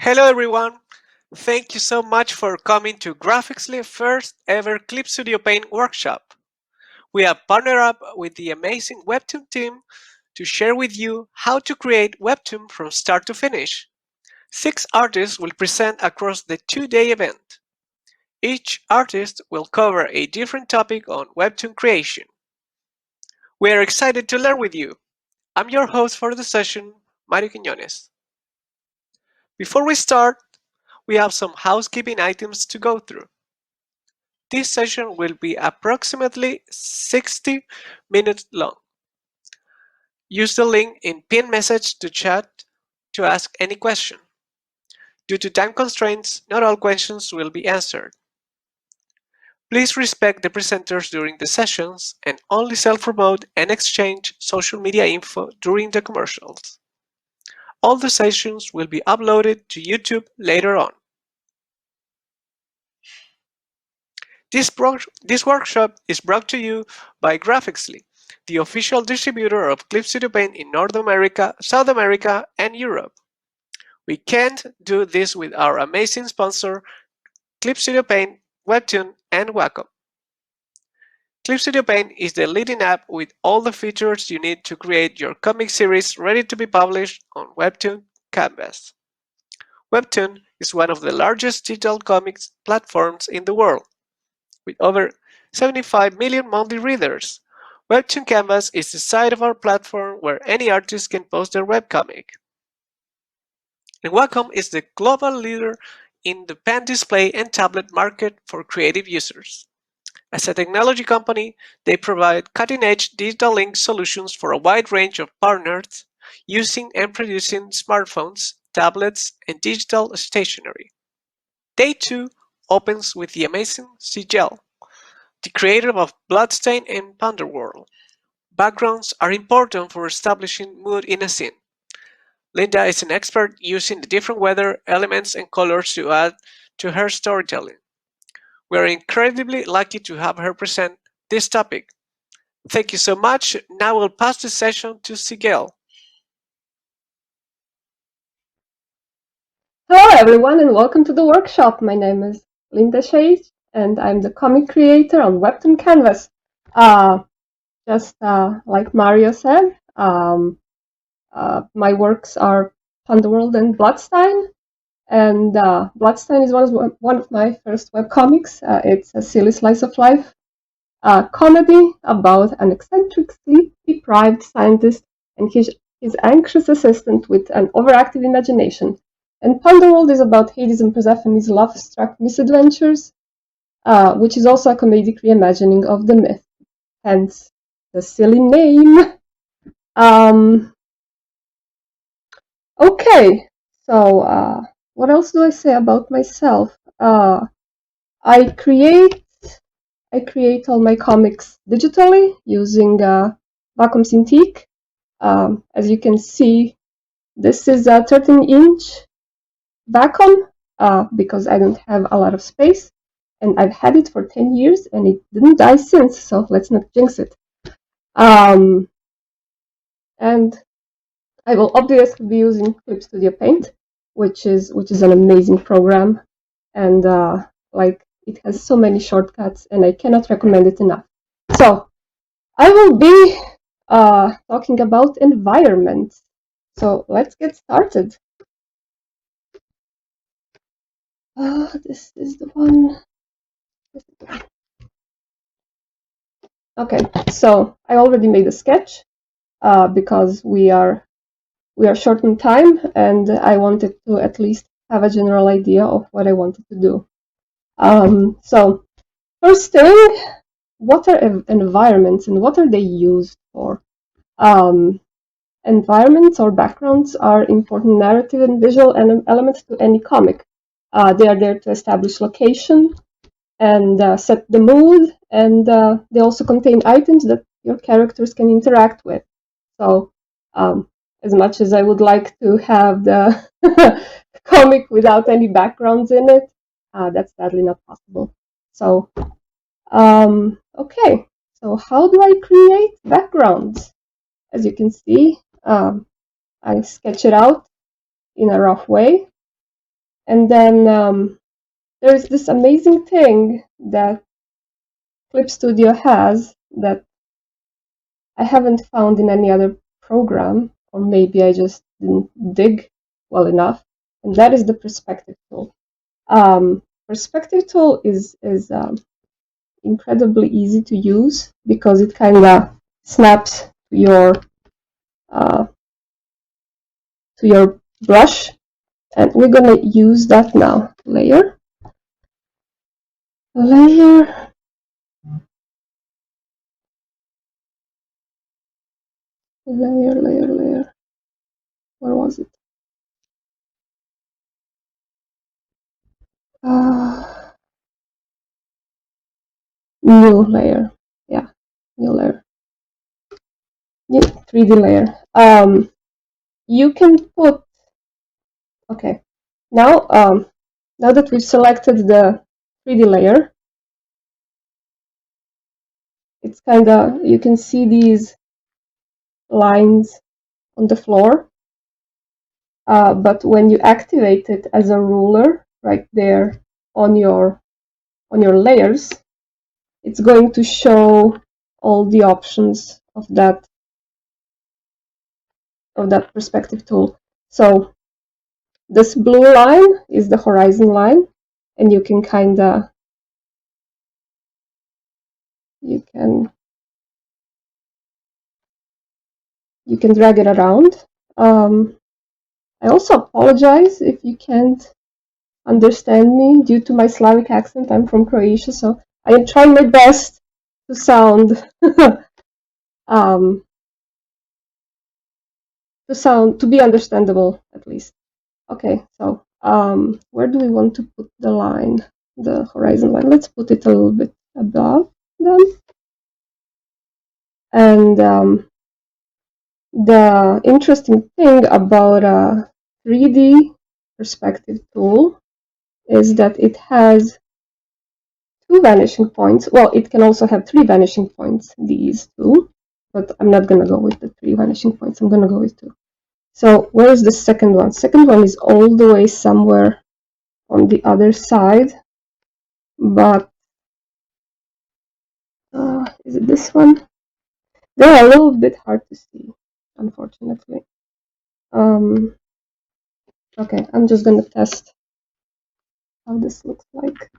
Hello everyone! Thank you so much for coming to Graphicsly first ever Clip Studio Paint workshop. We have partnered up with the amazing Webtoon team to share with you how to create Webtoon from start to finish. 6 artists will present across the 2-day event. Each artist will cover a different topic on Webtoon creation. We are excited to learn with you. I'm your host for the session, Mario Quiñones. Before we start, we have some housekeeping items to go through. This session will be approximately 60 minutes long. Use the link in pinned message to chat to ask any question. Due to time constraints, not all questions will be answered. Please respect the presenters during the sessions and only self-promote and exchange social media info during the commercials. All the sessions will be uploaded to YouTube later on. This workshop is brought to you by Graphicsly, the official distributor of Clip Studio Paint in North America, South America, and Europe. We can't do this with our amazing sponsor, Clip Studio Paint, Webtoon, and Wacom. Clip Studio Paint is the leading app with all the features you need to create your comic series ready to be published on Webtoon Canvas. Webtoon is one of the largest digital comics platforms in the world, with over 75 million monthly readers. Webtoon Canvas is the site of our platform where any artist can post their webcomic. And Wacom is the global leader in the pen display and tablet market for creative users. As a technology company, they provide cutting-edge digital ink solutions for a wide range of partners using and producing smartphones, tablets, and digital stationery. Day 2 opens with the amazing Sigeel, the creator of Blood Stain and Punderworld. Backgrounds are important for establishing mood in a scene. Linda is an expert using the different weather, elements, and colors to add to her storytelling. We are incredibly lucky to have her present this topic. Thank you so much. Now we'll pass the session to Sigeel. Hello everyone and welcome to the workshop. My name is Linda Chase and I'm the comic creator on Webtoon Canvas. Just like Mario said, my works are Punderworld and Blood Stain. And Blood Stain is one of my first webcomics. It's a silly slice of life comedy about an eccentric, sleep-deprived scientist and his anxious assistant with an overactive imagination. And Punderworld is about Hades and Persephone's love-struck misadventures, which is also a comedic reimagining of the myth, hence the silly name. Okay, so what else do I say about myself? I create all my comics digitally using Wacom Cintiq. As you can see, this is a 13-inch Wacom because I don't have a lot of space, and I've had it for 10 years and it didn't die since, so let's not jinx it. And I will obviously be using Clip Studio Paint, which is an amazing program, and like it has so many shortcuts, and I cannot recommend it enough. So I will be talking about environments. So let's get started. This is the one. Okay, so I already made a sketch because we are short on time, and I wanted to at least have a general idea of what I wanted to do. So first thing, what are environments and what are they used for? Environments or backgrounds are important narrative and visual elements to any comic. They are there to establish location and set the mood, and they also contain items that your characters can interact with. So as much as I would like to have the comic without any backgrounds in it, that's sadly not possible. So, okay, so how do I create backgrounds? As you can see, I sketch it out in a rough way. And then there's this amazing thing that Clip Studio has that I haven't found in any other program, or maybe I just didn't dig well enough, and that is the perspective tool. Perspective tool is incredibly easy to use because it kind of snaps uh, to your brush, and we're gonna use that now. Layer, layer, layer. Where was it? New layer. Yeah, new layer. New 3D layer. You can put. Okay. Now, now that we've selected the 3D layer, it's kind of, you can see these lines on the floor. But when you activate it as a ruler right there on your layers, it's going to show all the options of that perspective tool. So this blue line is the horizon line, and you can kind of you can drag it around. I also apologize if you can't understand me due to my Slavic accent. I'm from Croatia, so I am trying my best to sound to be understandable at least. Okay, so where do we want to put the line, the horizon line? Let's put it a little bit above them. And the interesting thing about a 3D perspective tool is that it has 2 vanishing points. Well, it can also have 3 vanishing points, these 2, but I'm not going to go with the 3 vanishing points. I'm going to go with 2. So where is the second one? Second one is all the way somewhere on the other side, but is it this one? They're a little bit hard to see, unfortunately. Okay, I'm just going to test how this looks like.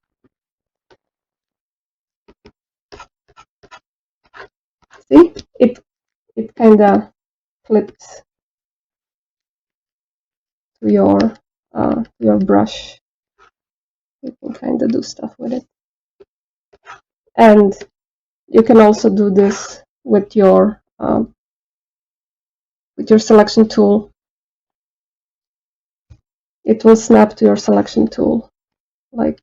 See, it kind of clips to your brush. You can kind of do stuff with it, and you can also do this with your selection tool. It will snap to your selection tool, like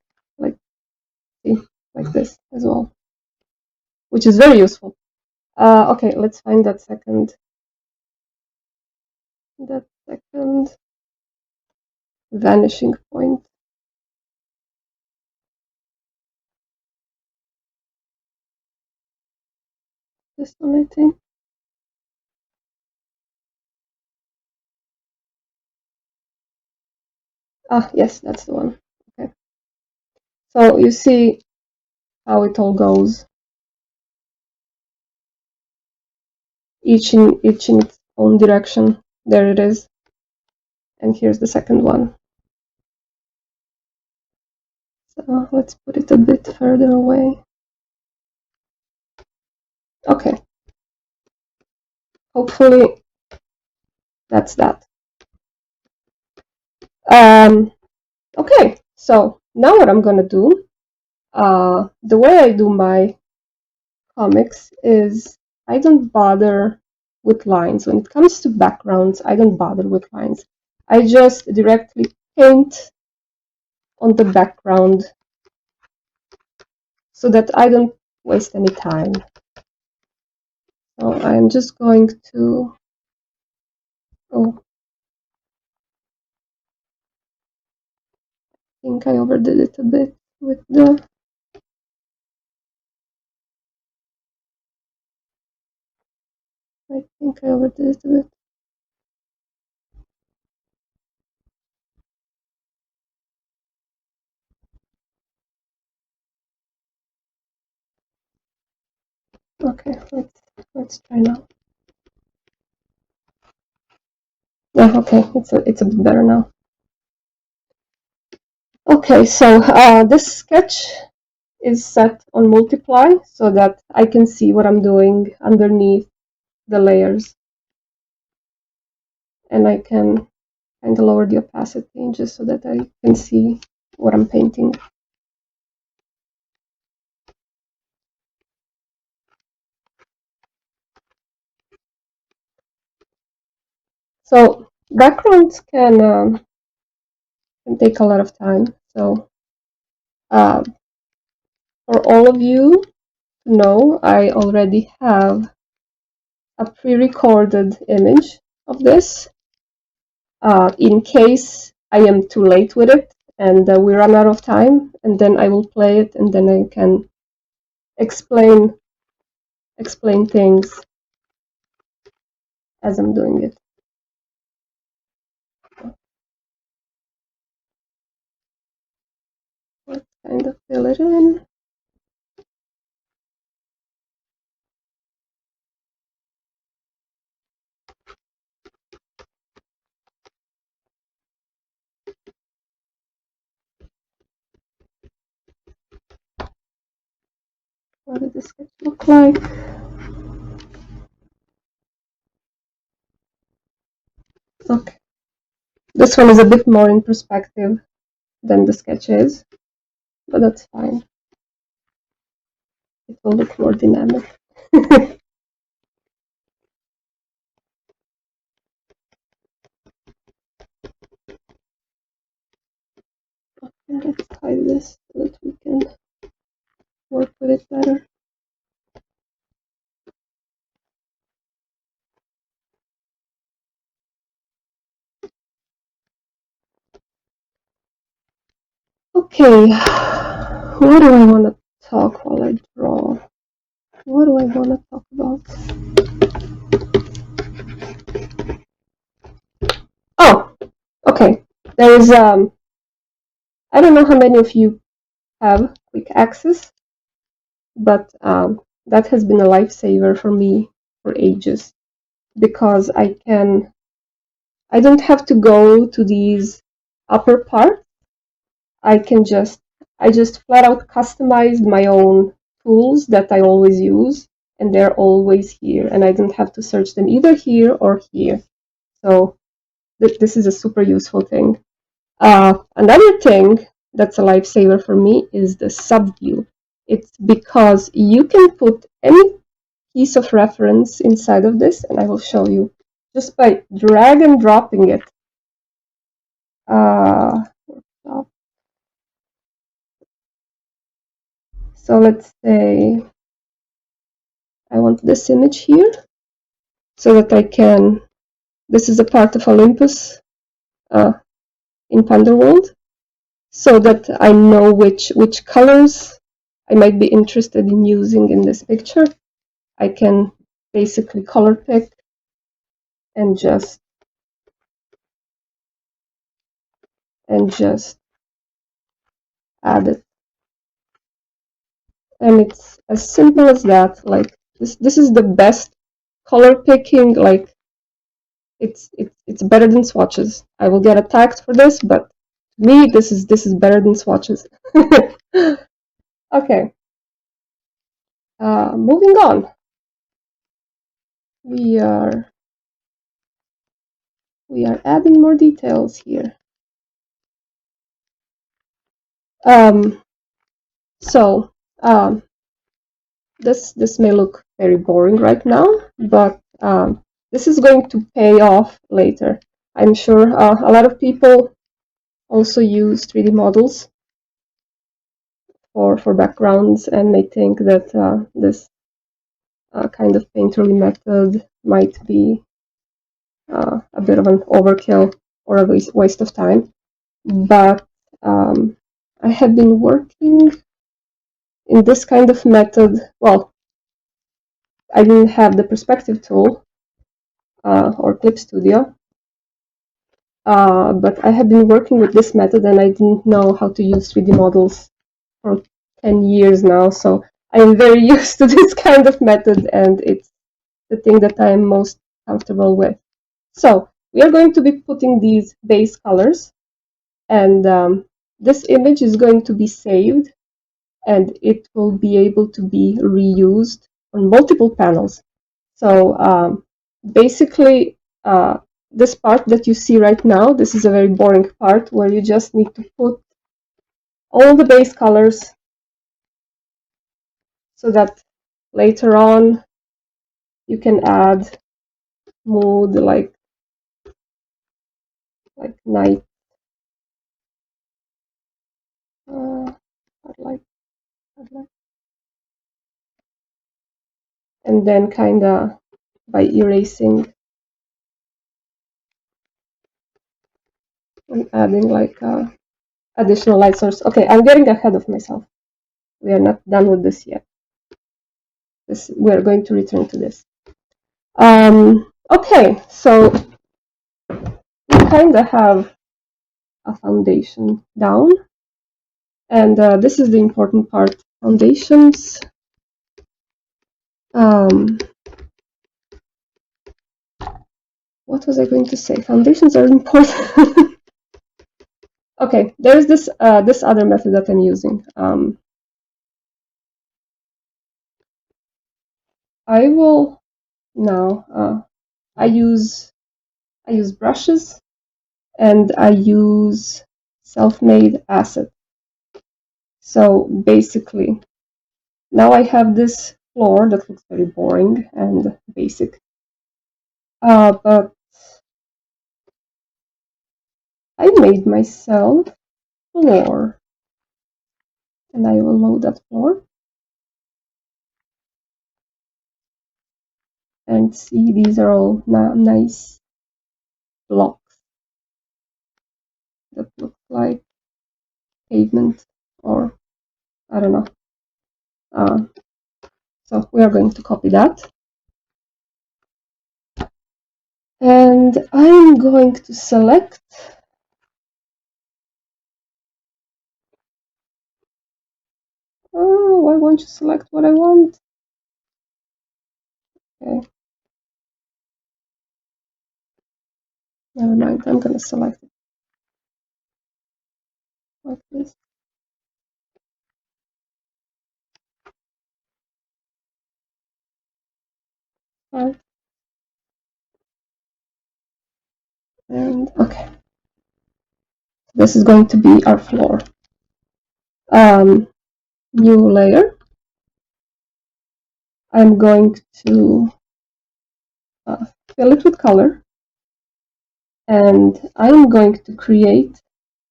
see, like this as well, which is very useful. Okay, let's find that second vanishing point. This one, I think. Ah, yes, that's the one. Okay. So you see how it all goes. Each in its own direction. There it is. And here's the second one. So let's put it a bit further away. Okay. Hopefully that's that. Okay, so now what I'm gonna do, the way I do my comics is I don't bother with lines. When it comes to backgrounds, I don't bother with lines. I just directly paint on the background so that I don't waste any time. So I'm just going to, oh, I think I overdid it a bit with the, I think I overdid it a bit. Okay, let's try now. Yeah, okay, it's a bit better now. Okay, so this sketch is set on multiply so that I can see what I'm doing underneath the layers, and I can kind of lower the opacity just so that I can see what I'm painting. So backgrounds can take a lot of time. So uh, for all of you to know, I already have a pre-recorded image of this in case I am too late with it and we run out of time, and then I will play it and then I can explain things as I'm doing it. Let's kind of fill it in. What does the sketch look like? Okay. This one is a bit more in perspective than the sketch is, but that's fine. It will look more dynamic. Let's hide this so that we can work with it better. Okay, what do I want to talk while I draw? What do I want to talk about? Oh, okay. There is I don't know how many of you have quick access, but that has been a lifesaver for me for ages because I don't have to go to these upper parts. I just flat out customized my own tools that I always use, and they're always here, and I don't have to search them either here or here. So this is a super useful thing. Another thing that's a lifesaver for me is the subview. It's because you can put any piece of reference inside of this, and I will show you just by drag and dropping it. So let's say I want this image here so that I can, this is a part of Olympus in Punderworld, so that I know which colors I might be interested in using in this picture. I can basically color pick and just add it. And it's as simple as that. Like this is the best color picking. Like it's better than swatches. I will get attacked for this, but to me this is better than swatches. Okay. Moving on. We are adding more details here. So this may look very boring right now, but this is going to pay off later. I'm sure a lot of people also use 3D models for backgrounds and may think that this kind of painterly method might be a bit of an overkill or a waste of time. But I have been working in this kind of method. Well, I didn't have the perspective tool or Clip Studio, but I have been working with this method and I didn't know how to use 3D models for 10 years now. So I am very used to this kind of method, and it's the thing that I am most comfortable with. So we are going to be putting these base colors, and this image is going to be saved, and it will be able to be reused on multiple panels. So basically, this part that you see right now, this is a very boring part where you just need to put all the base colors so that later on you can add mood like night, I'd like, and then kind of by erasing and adding like additional light source. Okay, I'm getting ahead of myself. We are not done with this yet. We are going to return to this. Okay, so we kind of have a foundation down, and this is the important part. Foundations. What was I going to say? Foundations are important. Okay, there's this this other method that I'm using. I will now. I use brushes, and I use self-made acid. So basically, now I have this floor that looks very boring and basic. But I made myself floor, and I will load that floor and see these are all nice blocks that look like pavement, or I don't know. So we are going to copy that, and I'm going to select why won't you select what I want? Okay, never mind, I'm gonna select it like this. Right. And okay, this is going to be our floor. New layer. I'm going to fill it with color, and I'm going to create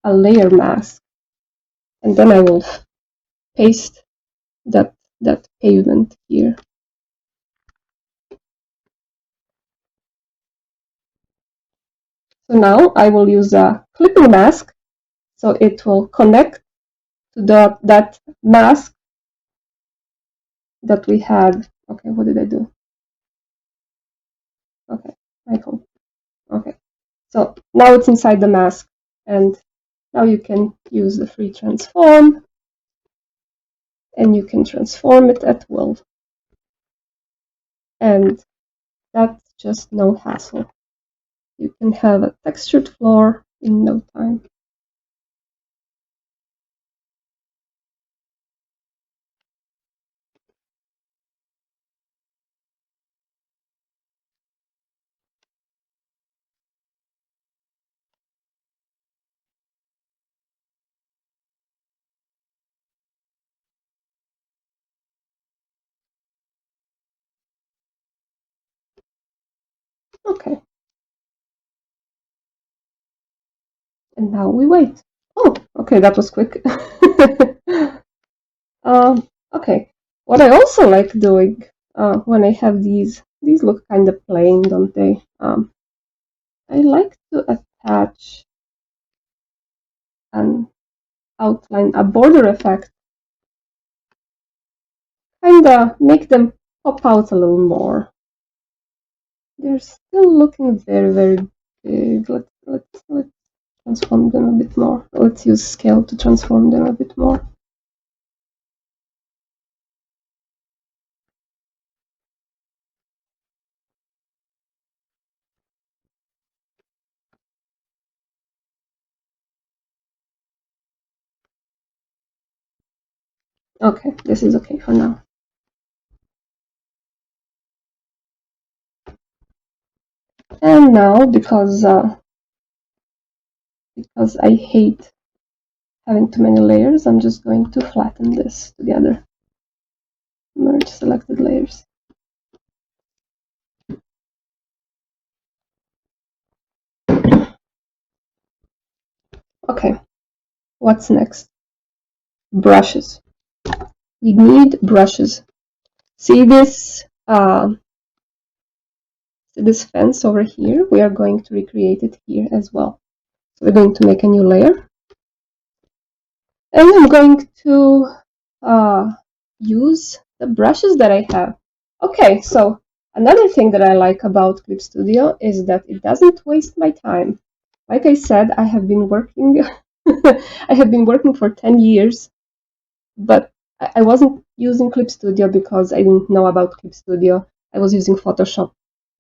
a layer mask, and then I will paste that pavement here. So now I will use a clipping mask, so it will connect to that mask that we had. Okay, what did I do? Okay, icon. Okay, so now it's inside the mask, and now you can use the free transform, and you can transform it at will. And that's just no hassle. You can have a textured floor in no time. Okay. And now we wait. Oh, okay, that was quick. Okay. What I also like doing when I have these look kind of plain, don't they? I like to attach an outline, a border effect, kind of make them pop out a little more. They're still looking very, very big. Let's transform them a bit more. Let's use scale to transform them a bit more. Okay, this is okay for now. And now, because I hate having too many layers, I'm just going to flatten this together. Merge selected layers. Okay, what's next? Brushes. We need brushes. See this fence over here? We are going to recreate it here as well. So we're going to make a new layer. And I'm going to use the brushes that I have. Okay, so another thing that I like about Clip Studio is that it doesn't waste my time. Like I said, I have been working I have been working for 10 years, but I wasn't using Clip Studio because I didn't know about Clip Studio. I was using Photoshop.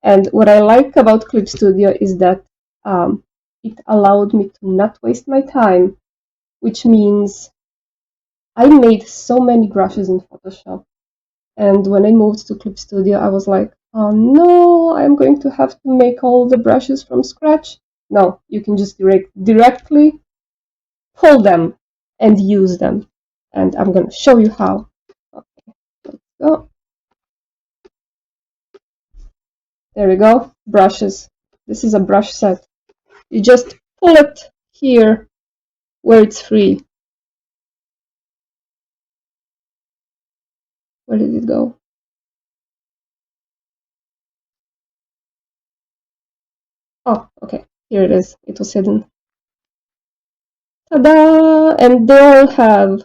And what I like about Clip Studio is that it allowed me to not waste my time, which means I made so many brushes in Photoshop. And when I moved to Clip Studio, I was like, oh no, I'm going to have to make all the brushes from scratch. No, you can just directly pull them and use them. And I'm going to show you how. Okay, let's go. There we go, brushes. This is a brush set. You just pull it here where it's free. Where did it go? Oh, okay, here it is. It was hidden. Ta-da! And they all have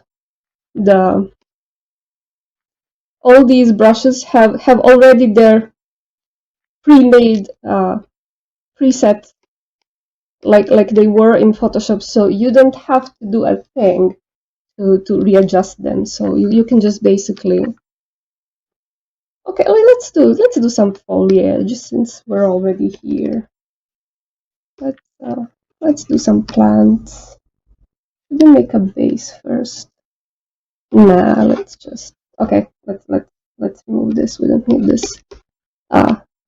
all these brushes have already their pre-made presets like they were in Photoshop, so you don't have to do a thing to readjust them. So you can just basically, okay, let's do some foliage since we're already here. Let's do some plants. Should we make a base first? Nah, let's just, okay, let's remove this. We don't need this.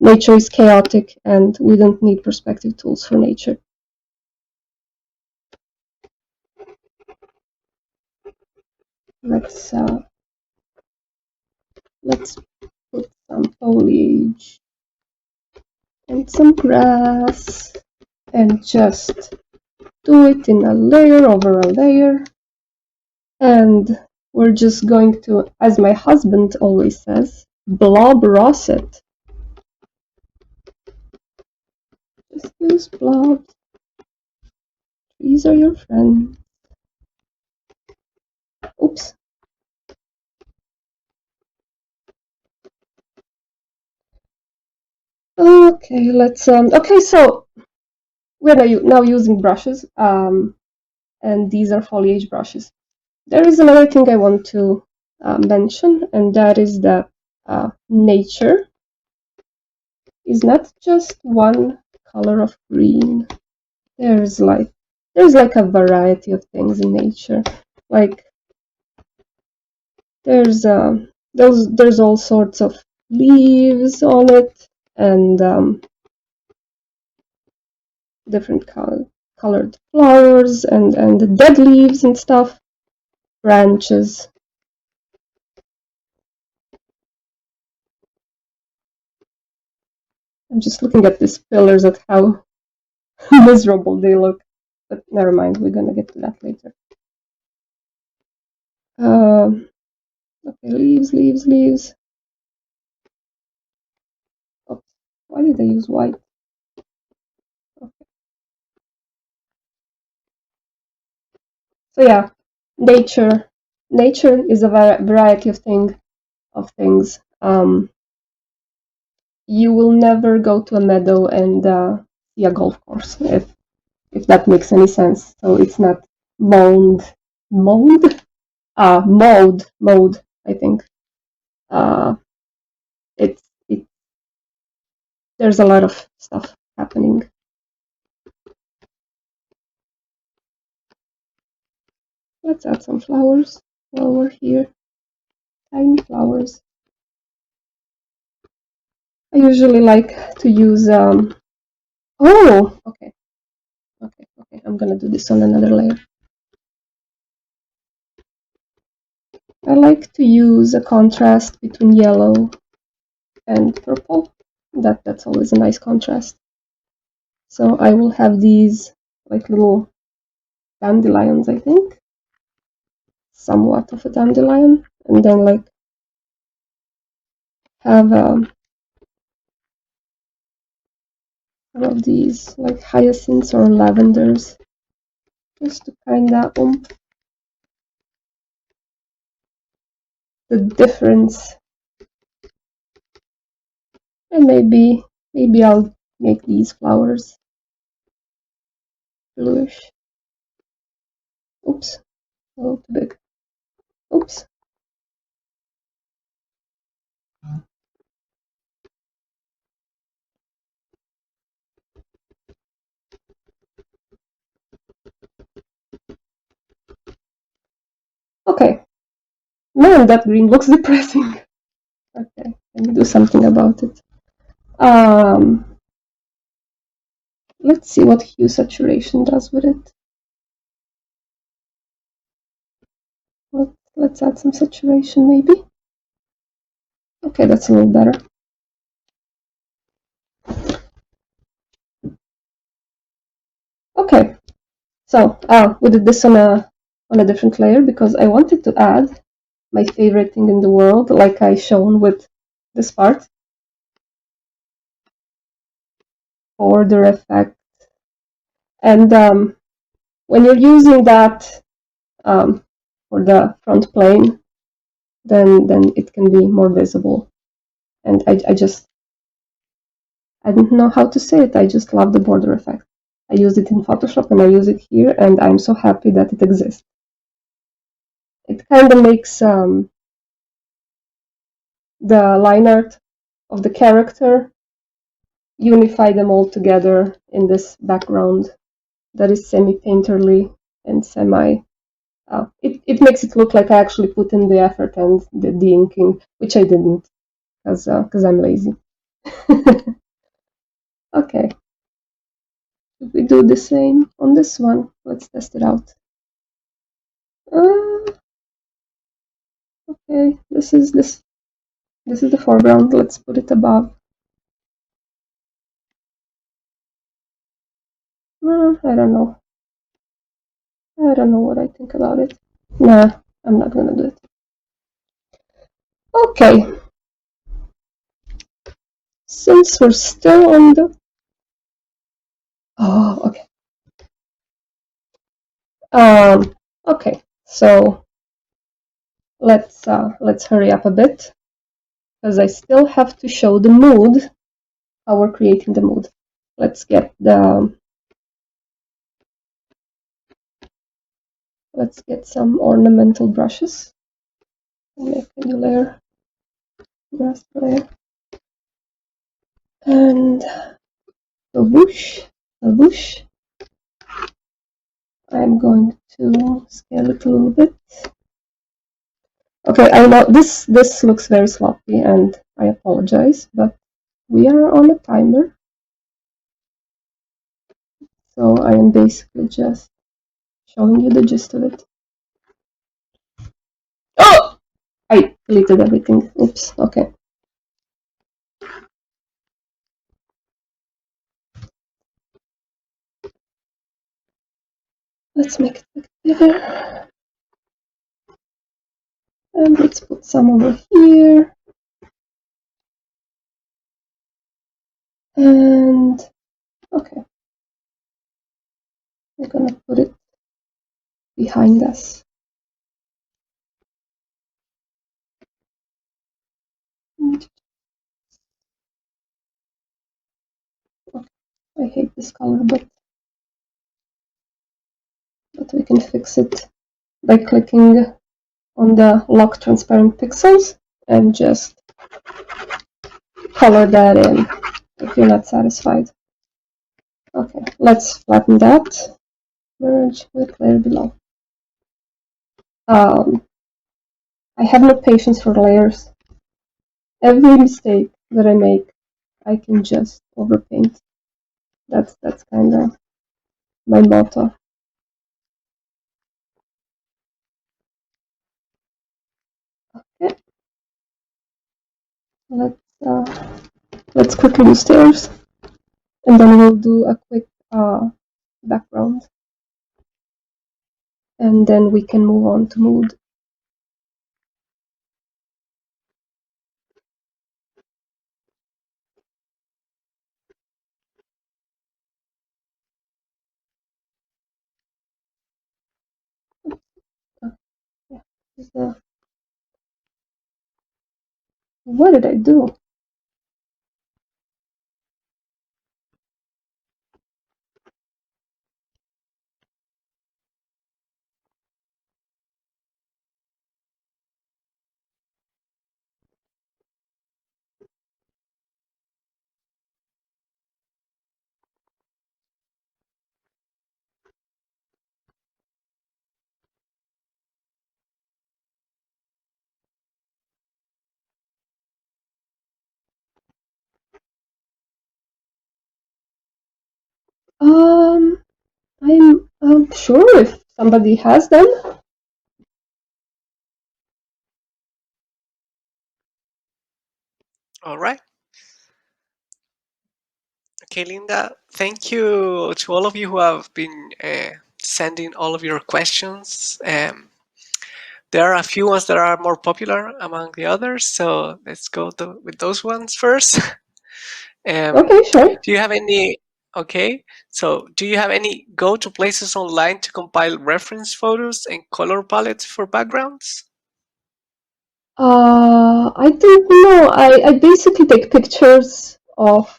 Nature is chaotic and we don't need perspective tools for nature. Let's put some foliage and some grass and just do it in a layer over a layer. And we're just going to, as my husband always says, blob ross it. Just use blobs. Trees are your friend. Oops. Okay, let's okay, so we're now using brushes, and these are foliage brushes. There is another thing I want to mention, and that is that nature is not just one color of green. There's like a variety of things in nature. Like there's all sorts of leaves on it, and different colored flowers, and dead leaves and stuff, branches. I'm just looking at these pillars at how miserable they look, but never mind, we're gonna get to that later. Okay, leaves. Oops, why did I use white? Okay. So yeah, nature is a variety of things. You will never go to a meadow and see a golf course, if that makes any sense. So it's not mowed, mowed, mowed. I think it's it. There's a lot of stuff happening. Let's add some flowers while we're here. tiny flowers. I usually like to use oh, okay. I'm gonna do this on another layer. I like to use a contrast between yellow and purple. That's always a nice contrast. So I will have these like little dandelions, I think. Somewhat of a dandelion. And then like have some of these like hyacinths or lavenders. Just to kinda the difference. And maybe I'll make these flowers bluish. Oops, a little too big. Oops. Okay. Man, that green looks depressing. Okay, let me do something about it. Let's see what hue saturation does with it. Let's add some saturation maybe. Okay, that's a little better. Okay, so we did this on a different layer because I wanted to add my favorite thing in the world, like I shown with this part. Border effect. And when you're using that for the front plane, then it can be more visible. And I don't know how to say it. I just love the border effect. I use it in Photoshop and I use it here, and I'm so happy that it exists. It kind of makes the line art of the character unify them all together in this background that is semi-painterly and semi. It makes it look like I actually put in the effort and the inking, which I didn't, because I'm lazy. Okay. If we do the same on this one, let's test it out. Okay, this is the foreground. Let's put it above. I don't know. I don't know what I think about it. Nah, I'm not gonna do it. Okay. Since we're still on the... Oh, okay. Okay, so let's hurry up a bit because I still have to show the mood, how we're creating the mood. Let's get some ornamental brushes. Make a new layer, grass layer, and a whoosh. I'm going to scale it a little bit. Okay, I know this looks very sloppy, and I apologize, but we are on a timer, so I am basically just showing you the gist of it. Oh! I deleted everything. Oops. Okay. Let's make it a bit bigger. And let's put some over here. And okay. We're gonna put it behind us. Okay. I hate this color, but we can fix it by clicking on the lock transparent pixels and just color that in if you're not satisfied. Okay, let's flatten that. Merge with layer below. I have no patience for layers. Every mistake that I make, I can just overpaint. That's kind of my motto. Okay, let's let's quickly do stairs, and then we'll do a quick background, and then we can move on to mood. Yeah, what did I do? Um, I'm sure if somebody has them. All right. Okay, Linda, thank you to all of you who have been sending all of your questions. There are a few ones that are more popular among the others, so let's go with those ones first. Okay, sure. Do you have any? Okay, so do you have any go-to places online to compile reference photos and color palettes for backgrounds? I don't know. I basically take pictures of.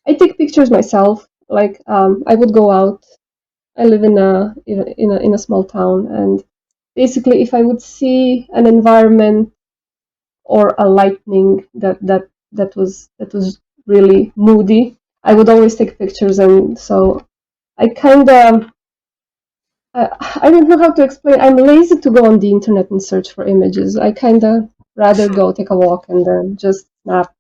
I take pictures myself. Like I would go out. I live in a small town, and basically, if I would see an environment or a lightning that was really moody, I would always take pictures, and so I kind of I don't know how to explain. I'm lazy to go on the internet and search for images. I kind of rather go take a walk and then just snap.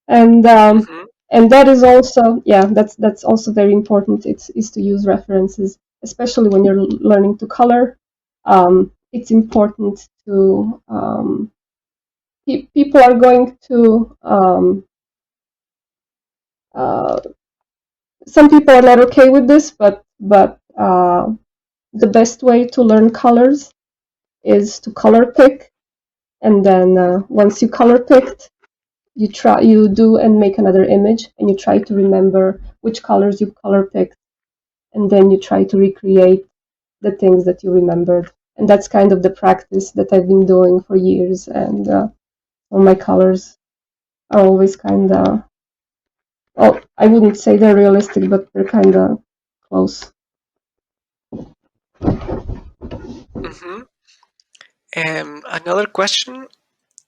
and Mm-hmm. and that is also, yeah, that's also very important. It's is to use references, especially when you're learning to color. It's important to people are going to uh, some people are not okay with this, but the best way to learn colors is to color pick, and then once you color picked, you do and make another image, and you try to remember which colors you color picked, and then you try to recreate the things that you remembered. And that's kind of the practice that I've been doing for years, and all my colors are always kind of, well, I wouldn't say they're realistic, but they're kind of close. Mm-hmm. Another question: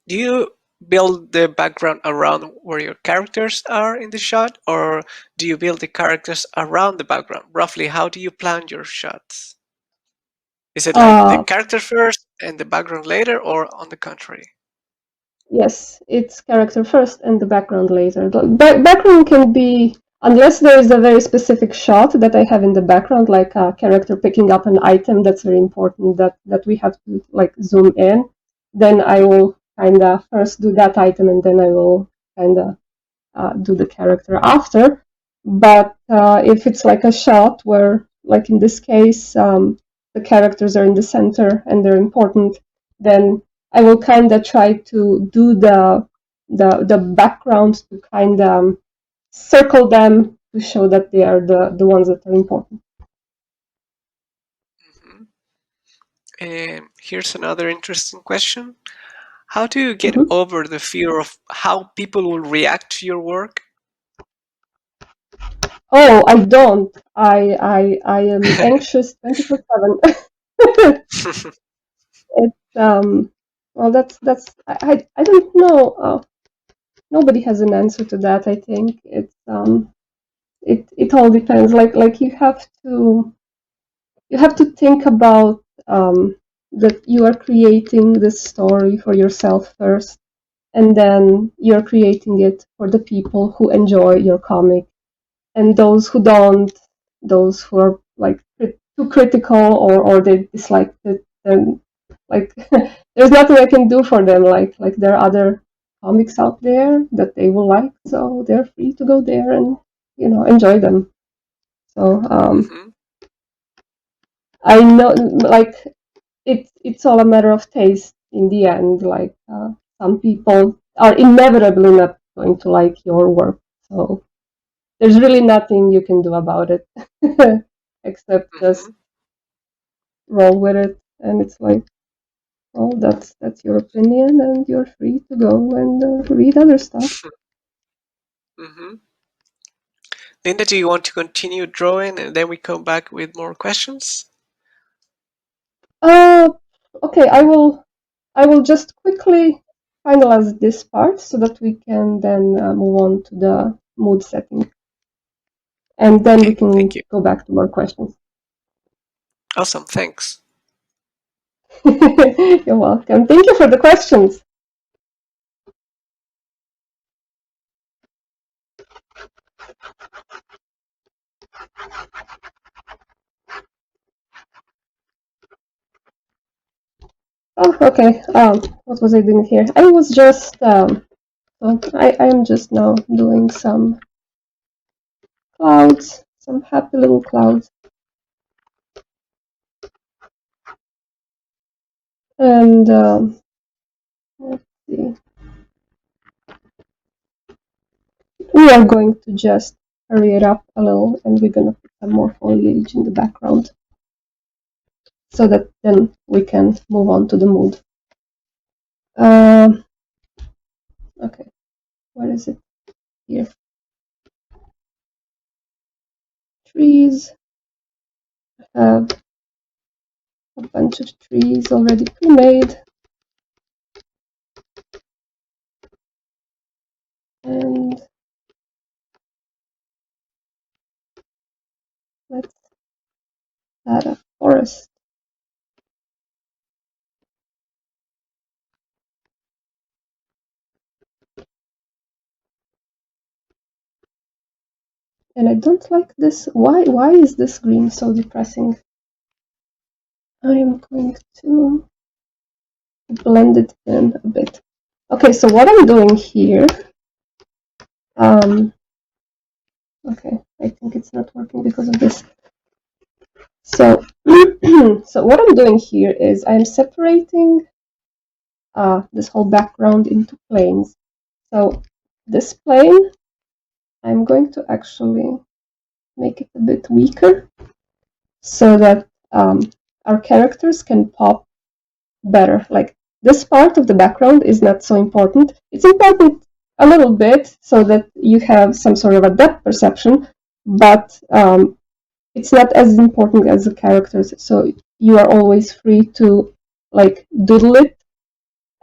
do you build the background around where your characters are in the shot, or do you build the characters around the background? Roughly, how do you plan your shots? Is it like the uh, character first and the background later, or on the contrary? Yes, it's character first and the background later. The background can be, unless there is a very specific shot that I have in the background, like a character picking up an item that's very important that we have to like zoom in, then I will kind of first do that item, and then I will kind of do the character after. But if it's like a shot where, like in this case, the characters are in the center and they're important, then I will kind of try to do the background to kind of circle them to show that they are the ones that are important. Mhm. And here's another interesting question. How do you get Mhm. over the fear of how people will react to your work? Oh, I don't. I am anxious 24/7. It's well, I don't know. Nobody has an answer to that. I think it all depends. Like you have to think about. that you are creating this story for yourself first, and then you're creating it for the people who enjoy your comic, and those who don't, those who are like too critical or they dislike it, then like there's nothing I can do for them. Like there are other comics out there that they will like, so they're free to go there and enjoy them. So Mm-hmm. I know, like it's all a matter of taste in the end. Like some people are inevitably not going to like your work, so there's really nothing you can do about it except just Mm-hmm. roll with it. And it's like, well, that's your opinion, and you're free to go and read other stuff. Mm-hmm. Linda, do you want to continue drawing and then we come back with more questions? Uh, okay, I will just quickly finalize this part so that we can then move on to the mood setting, and then we Okay, can thank you. go back to more questions. Awesome, thanks. You're welcome. Thank you for the questions. Oh, okay. What was I doing here? I was just I am just now doing some clouds, some happy little clouds, and let's see. We are going to just hurry it up a little, and we're gonna put some more foliage in the background so that then we can move on to the mood. Um, okay, where is it? Here. Trees. Have a bunch of trees already pre-made, and let's add a forest. And I don't like this. Why is this green so depressing? I am going to blend it in a bit. Okay, so what I'm doing here, okay, I think it's not working because of this. So, so what I'm doing here is I'm separating this whole background into planes. So this plane, I'm going to actually make it a bit weaker so that our characters can pop better. Like this part of the background is not so important. It's important a little bit so that you have some sort of a depth perception, but it's not as important as the characters. So you are always free to like doodle it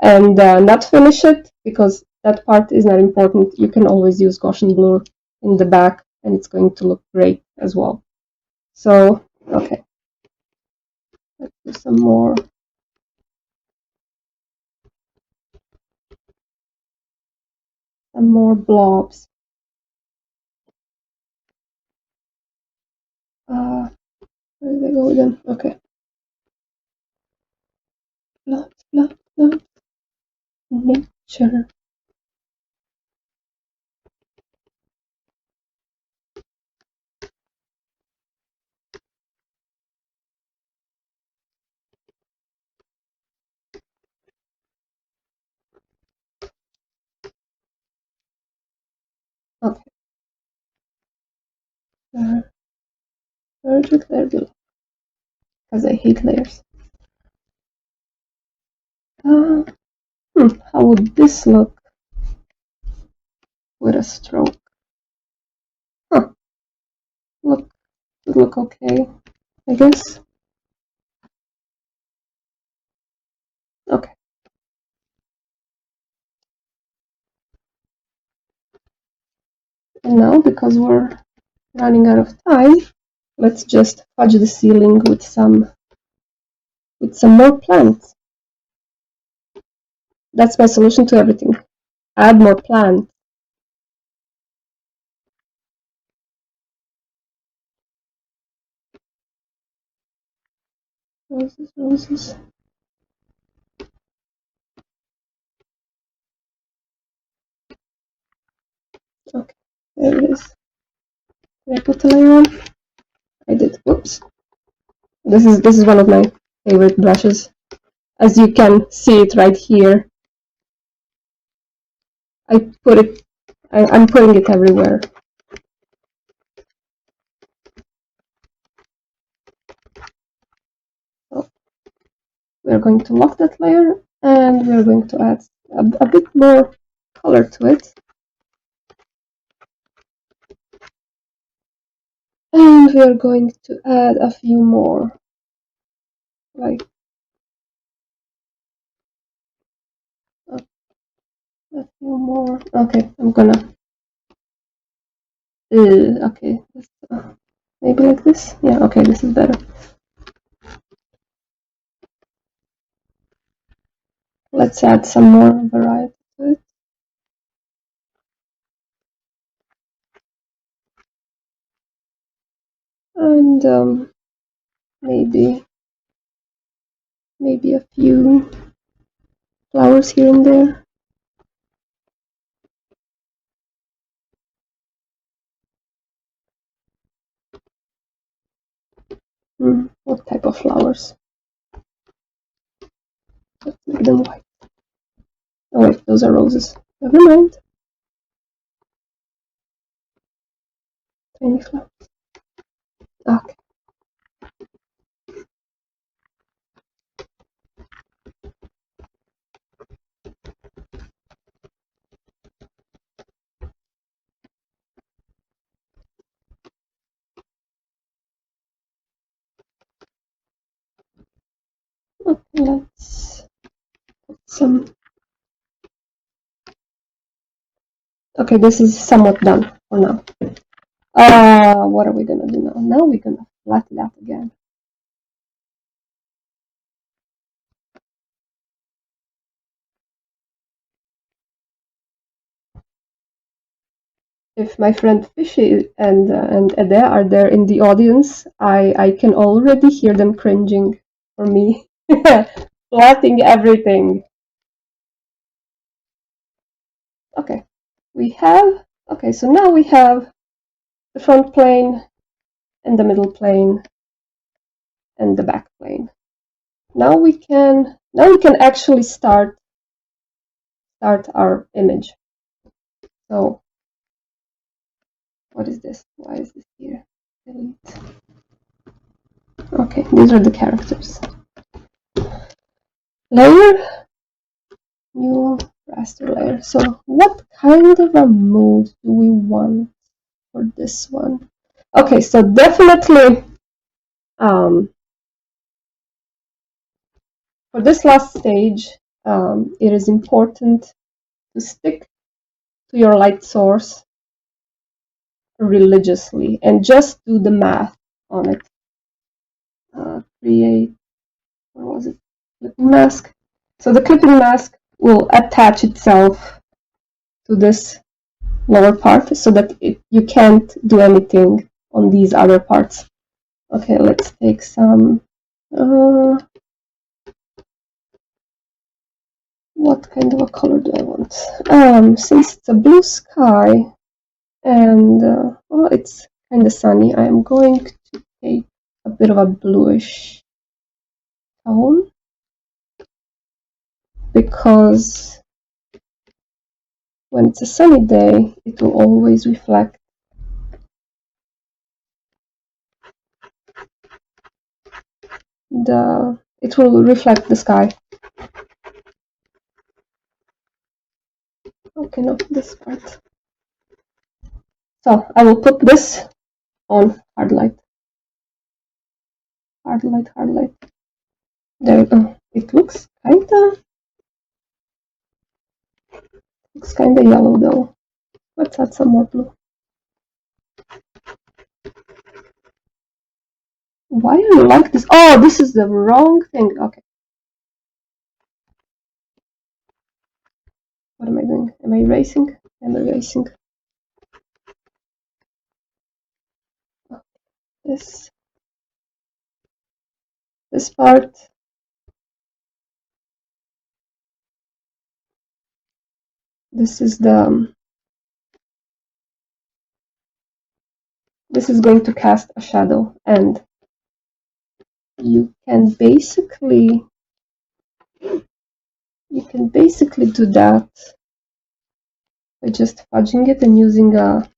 and not finish it because that part is not important. You can always use Gaussian blur in the back, and it's going to look great as well. So okay, let's do some more blobs. Where did they go again? Okay. Blobs, blobs, blobs. Nature. Okay. Merge with layer below because I hate layers. Uh, how would this look with a stroke? Huh. Would look okay, I guess. Okay. And now, because we're running out of time, let's just fudge the ceiling with some with some more plants. That's my solution to everything. Add more plants. Roses, roses. Okay, there it is. Did I put the layer on? I did. Whoops. This is one of my favorite brushes. As you can see it right here. I'm putting it everywhere. So we're going to lock that layer and we're going to add a bit more color to it. And we're going to add a few more. Like a few more. Okay, I'm gonna. Okay, maybe like this. Yeah, okay, this is better. Let's add some more variety to it. And maybe a few flowers here and there. What type of flowers? Let's make them white. Oh wait, those are roses. Never mind. Tiny flowers. Okay. Okay, let's put some. Okay, this is somewhat done for now. What are we gonna do now? Now we're gonna flatten it out again. If my friend Fishy and Ede are there in the audience, I can already hear them cringing for me. Flattening everything. Okay, so now we have the front plane and the middle plane and the back plane. Now we can actually start our image. So what is this? Why is this here? Delete. Okay, these are the characters. Layer, new raster layer. So what kind of a mode do we want for this one? Okay, so definitely for this last stage, it is important to stick to your light source religiously and just do the math on it. Create, what was it? Clipping mask. So the clipping mask will attach itself to this lower part so that you can't do anything on these other parts. Okay, let's take some. What kind of a color do I want? Since it's a blue sky and well, it's kind of sunny, I am going to take a bit of a bluish tone because when it's a sunny day, it will always reflect the sky. Okay, no, this part. So I will put this on hard light. Hard light. There we go. It looks kinda yellow though. Let's add some more blue. Why are you like this? Oh, this is the wrong thing. Okay. What am I doing? Am I erasing? I'm erasing. This part. This is the. This is going to cast a shadow, and you can basically do that by just fudging it and using a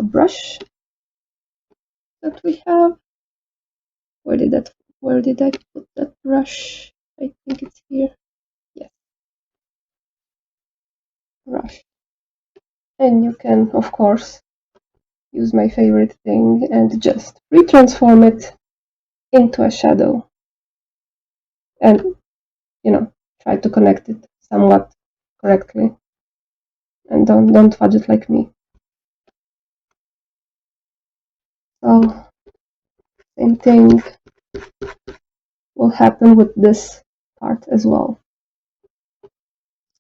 brush that we have. Where did I put that brush? I think it's here. Yes, brush. And you can, of course, use my favorite thing and just retransform it into a shadow. And, try to connect it somewhat correctly. And don't fudge it like me. So, same thing will happen with this part as well.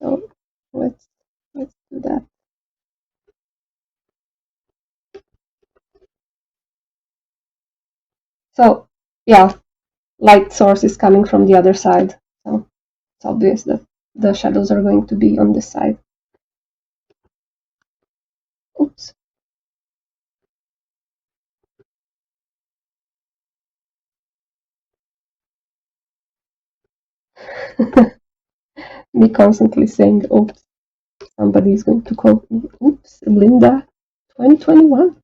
So let's do that. So yeah, light source is coming from the other side. So it's obvious that the shadows are going to be on this side. Oops. Me constantly saying, oops. Somebody is going to quote me. Oops, Linda, 2021.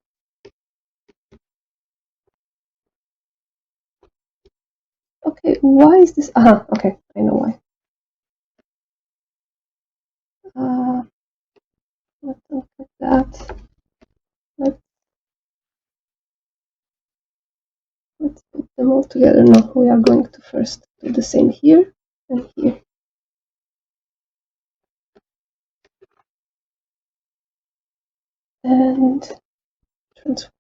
Okay, why is this? Okay, I know why. Let's look at that. Let's put them all together. No, we are going to first do the same here and here. And transfer.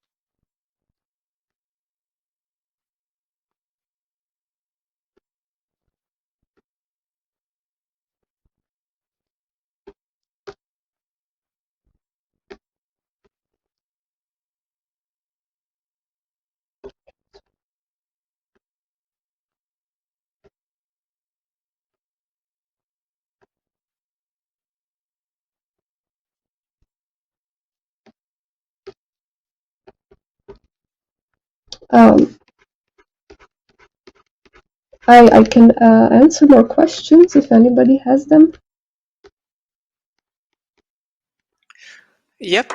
I can answer more questions if anybody has them. Yep.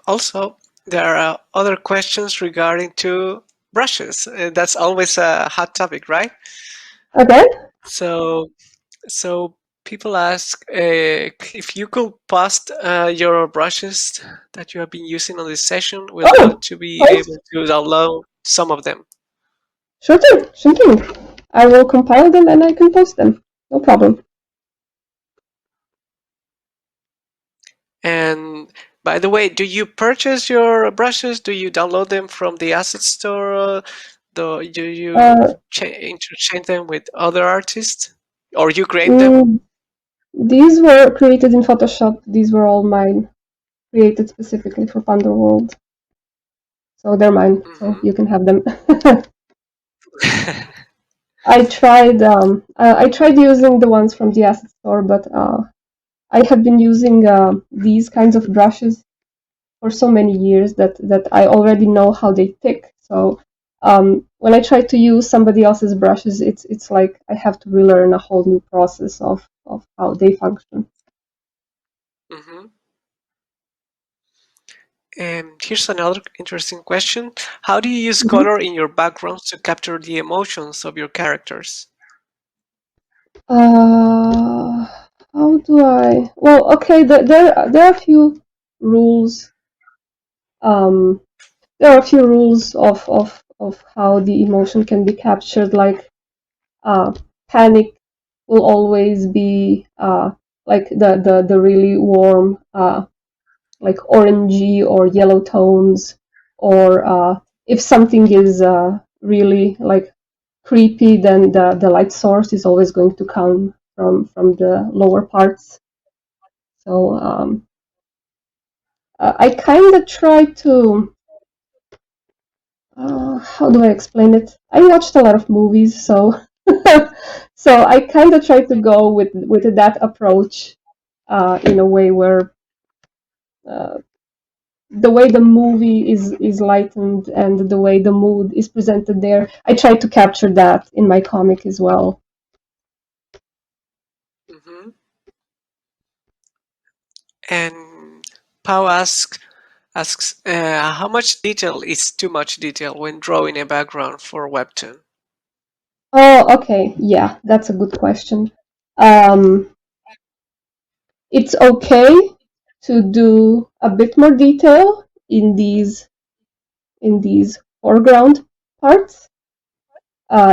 Also, there are other questions regarding to brushes. That's always a hot topic, right? Okay. So people ask if you could post your brushes that you have been using on this session. We'd love Oh, to be post. able to download some of them. Sure thing. Sure thing. I will compile them and I can post them. No problem. And by the way, do you purchase your brushes? Do you download them from the asset store? Do you interchange them with other artists, or you create them? These were created in Photoshop. These were all mine, created specifically for Punderworld. So they're mine. So you can have them. I tried using the ones from the asset store, but I have been using these kinds of brushes for so many years that I already know how they tick. So when I try to use somebody else's brushes, it's like I have to relearn a whole new process of how they function. Here's another interesting question. How do you use color in your backgrounds to capture the emotions of your characters? How do I? Well, okay. There are a few rules. There are a few rules of how the emotion can be captured. Like panic will always be like the really warm like orangey or yellow tones, or if something is really like creepy, then the light source is always going to come from the lower parts. So I kind of try to how do I explain it? I watched a lot of movies, so so I kind of try to go with that approach in a way where uh, the way the movie is lightened and the way the mood is presented there, I try to capture that in my comic as well. Hmm. And Pau asks how much detail is too much detail when drawing a background for Webtoon? Oh, okay, yeah, that's a good question. Um, it's okay to do a bit more detail in these foreground parts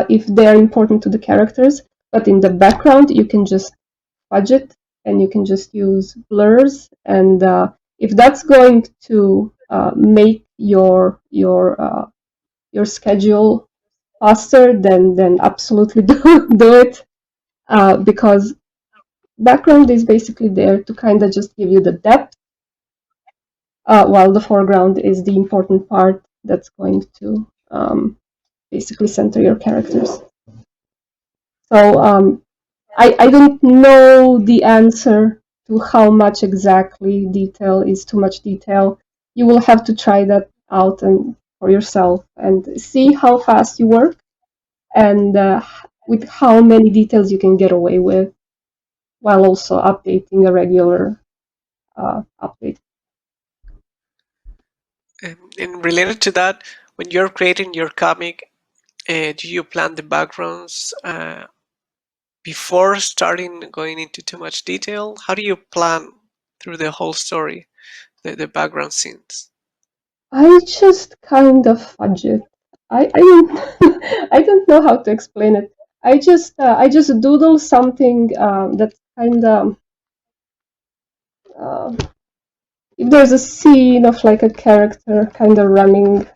if they're important to the characters, but in the background you can just fudge it and you can just use blurs. And if that's going to make your schedule faster, then absolutely do it because background is basically there to kind of just give you the depth, while the foreground is the important part that's going to basically center your characters. So I don't know the answer to how much exactly detail is too much detail. You will have to try that out and for yourself and see how fast you work and with how many details you can get away with while also updating a regular update. And related to that, when you're creating your comic, do you plan the backgrounds before starting going into too much detail? How do you plan through the whole story, the background scenes? I just kind of fudge it. I don't I don't know how to explain it. I just doodle something that's kind of uh, if there's a scene of like a character kind of running,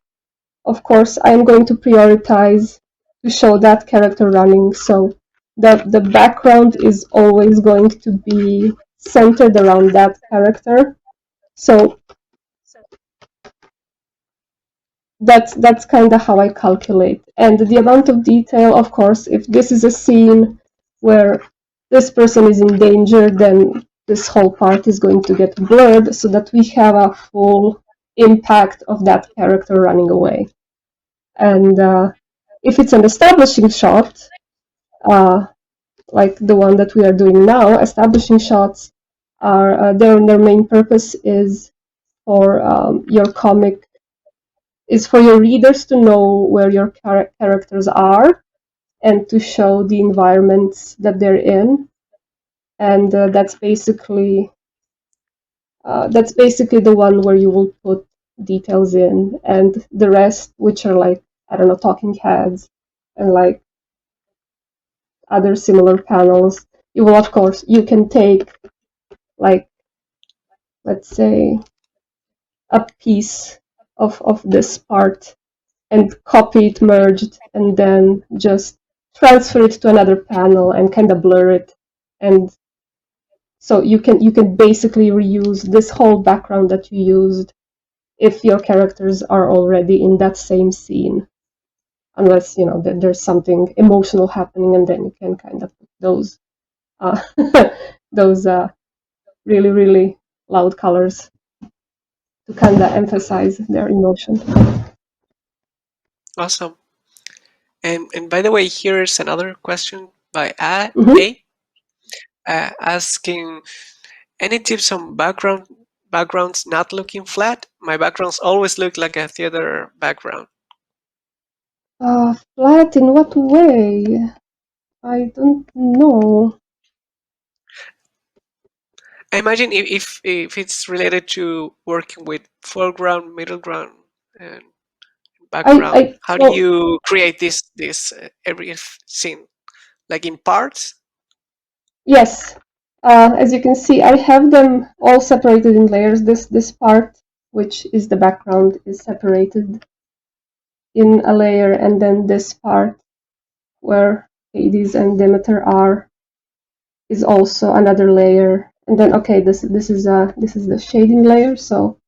of course I'm going to prioritize to show that character running. So the background is always going to be centered around that character. So that's kind of how I calculate. And the amount of detail, of course, if this is a scene where this person is in danger, then this whole part is going to get blurred so that we have a full impact of that character running away. And if it's an establishing shot, uh, like the one that we are doing now, establishing shots are their main purpose is for your comic is for your readers to know where your characters are and to show the environments that they're in. And that's basically the one where you will put details in, and the rest, which are like I don't know, talking heads and like other similar panels, you will of course you can take like let's say a piece of this part and copy it merged and then just transfer it to another panel and kind of blur it. And so you can basically reuse this whole background that you used if your characters are already in that same scene, unless you know that there's something emotional happening, and then you can kind of put those uh, those really loud colors to kind of Hmm. emphasize their emotion. Awesome. And by the way, here's another question by Mm-hmm. A asking any tips on backgrounds not looking flat? My backgrounds always look like a theater background. Flat in what way? I don't know. I imagine if it's related to working with foreground, middle ground, and background, I how do well, you create this every scene? Like in parts? yes. As you can see, I have them all separated in layers. This part, which is the background, is separated. in a layer, and then this part where Hades and Demeter are is also another layer. And then okay, this is the shading layer, so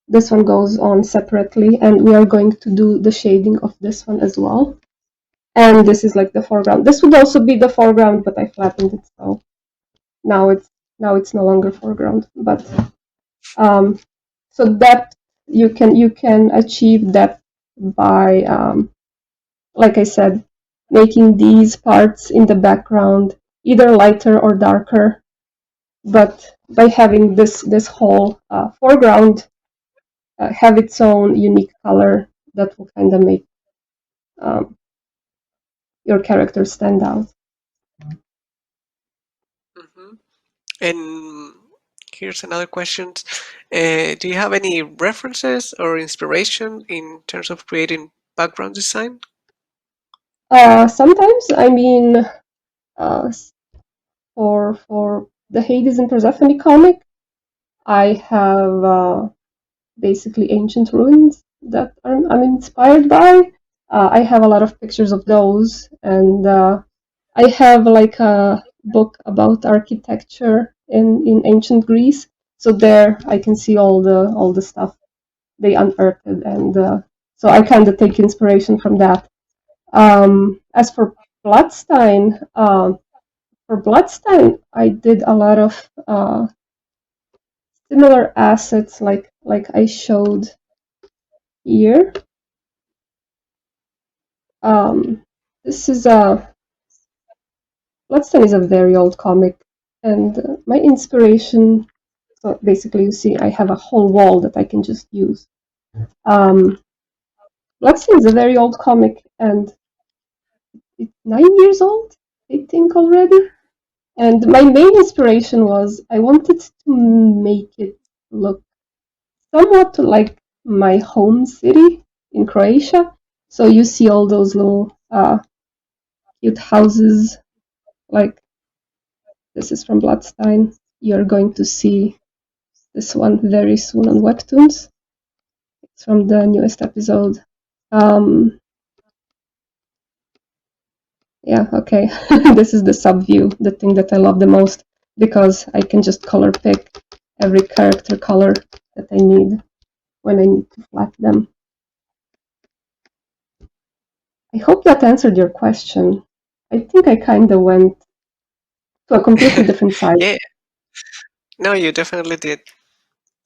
this one goes on separately, and we are going to do the shading of this one as well. And this is like the foreground. This would also be the foreground, but I flattened it, so now it's no longer foreground. But so depth, you can achieve depth by like I said, making these parts in the background either lighter or darker. But by having this whole foreground have its own unique color, that will kind of make um, your character stand out. Hmm. And here's another question. Do you have any references or inspiration in terms of creating background design? Sometimes, I mean, uh, for the Hades and Persephone comic, I have basically ancient ruins that I'm inspired by. I have a lot of pictures of those, and I have like a book about architecture in ancient Greece. So there I can see all the stuff they unearthed, and so I kind of take inspiration from that. As for Bloodstain, for Bloodstain, I did a lot of similar assets like I showed here. This is a Bloodstain is a very old comic, and my inspiration. So basically, you see, I have a whole wall that I can just use. Bloodstain is a very old comic, and it's 9 years old, I think already. And my main inspiration was I wanted to make it look somewhat like my home city in Croatia. So you see all those little cute houses, like this is from Bloodstein. You're going to see this one very soon on Webtoons. It's from the newest episode. Yeah, okay. This is the sub view, the thing that I love the most, because I can just color pick every character color that I need when I need to flat them. I hope that answered your question. I think I kind of went to a completely different side. Yeah, no, you definitely did.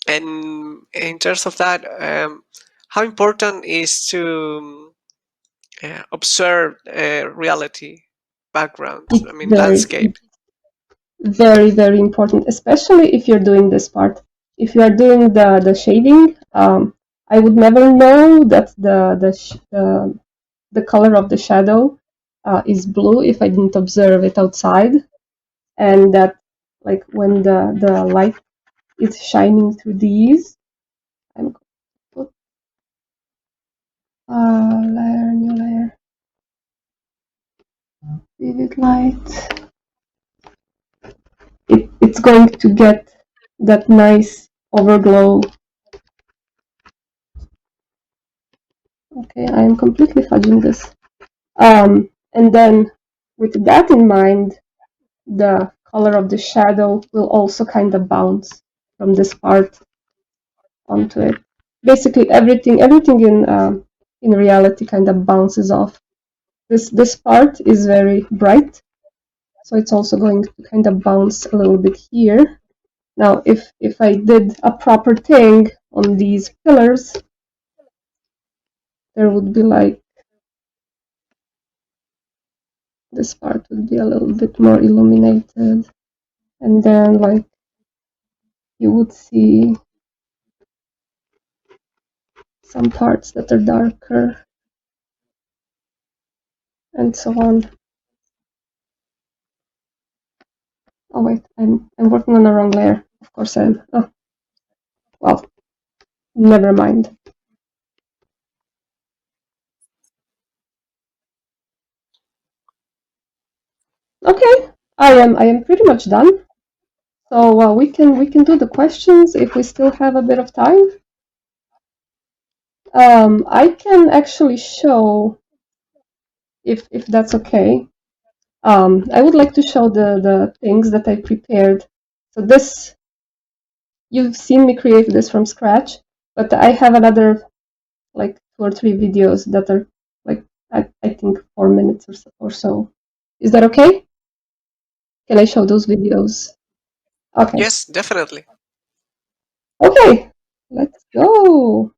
And in terms of that, how important is to observe reality backgrounds? It's I mean, landscape. very, very important, especially if you're doing this part. If you are doing the shading, I would never know that the color of the shadow is blue if I didn't observe it outside, and that like when the light is shining through these, I'm going to put layer, new layer, vivid light. It's going to get that nice overglow. Okay, I'm completely fudging this. And then with that in mind, the color of the shadow will also kind of bounce from this part onto it. Basically, everything in reality kind of bounces off. This part is very bright, so it's also going to kind of bounce a little bit here. Now, if I did a proper thing on these pillars, there would be like this part would be a little bit more illuminated, and then like you would see some parts that are darker, and so on. Oh wait, I'm working on the wrong layer. Of course I am. Oh, well, never mind. Okay, I am pretty much done. So we can do the questions if we still have a bit of time. I can actually show, if that's okay. I would like to show the things that I prepared. So this, you've seen me create this from scratch, but I have another like 2 or 3 videos that are like I think 4 minutes or so. Is that okay? Can I show those videos? Okay. Yes, definitely. Okay. Let's go.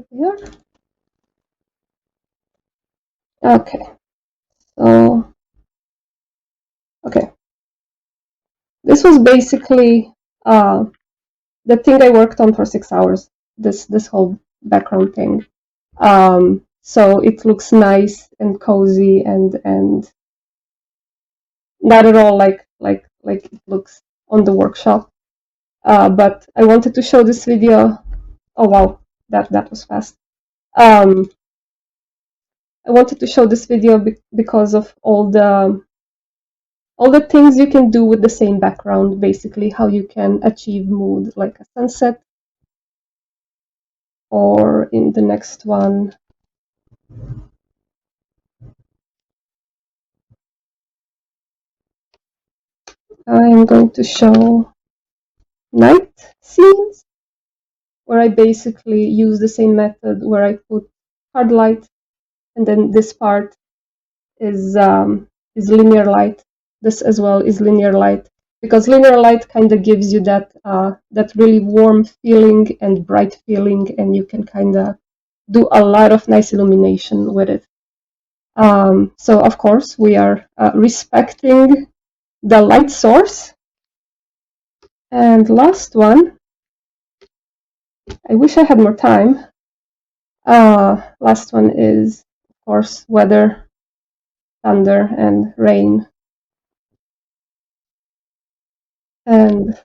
Here. Okay. So okay. This was basically the thing I worked on for 6 hours. This whole background thing. So it looks nice and cozy and not at all like it looks on the workshop. But I wanted to show this video. Oh wow, that was fast. I wanted to show this video because of all the things you can do with the same background. Basically, how you can achieve mood like a sunset, or in the next one, I am going to show night scenes, where I basically use the same method where I put hard light, and then this part is linear light. This as well is linear light, because linear light kind of gives you that really warm feeling and bright feeling, and you can kind of do a lot of nice illumination with it. So of course we are respecting the light source. And last one, I wish I had more time. Last one is, of course, weather, thunder, and rain. And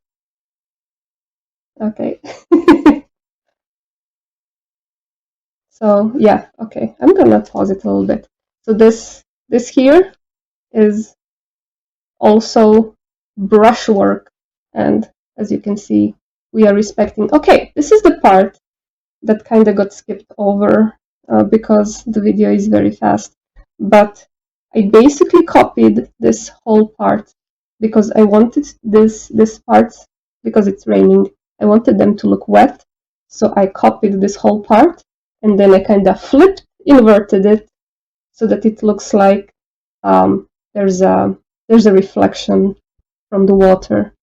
okay. So yeah, okay. I'm gonna pause it a little bit. So this here is also brushwork, and as you can see, we are respecting. Okay, this is the part that kind of got skipped over because the video is very fast. But I basically copied this whole part because I wanted this part, because it's raining, I wanted them to look wet. So I copied this whole part, and then I kind of inverted it so that it looks like there's a reflection from the water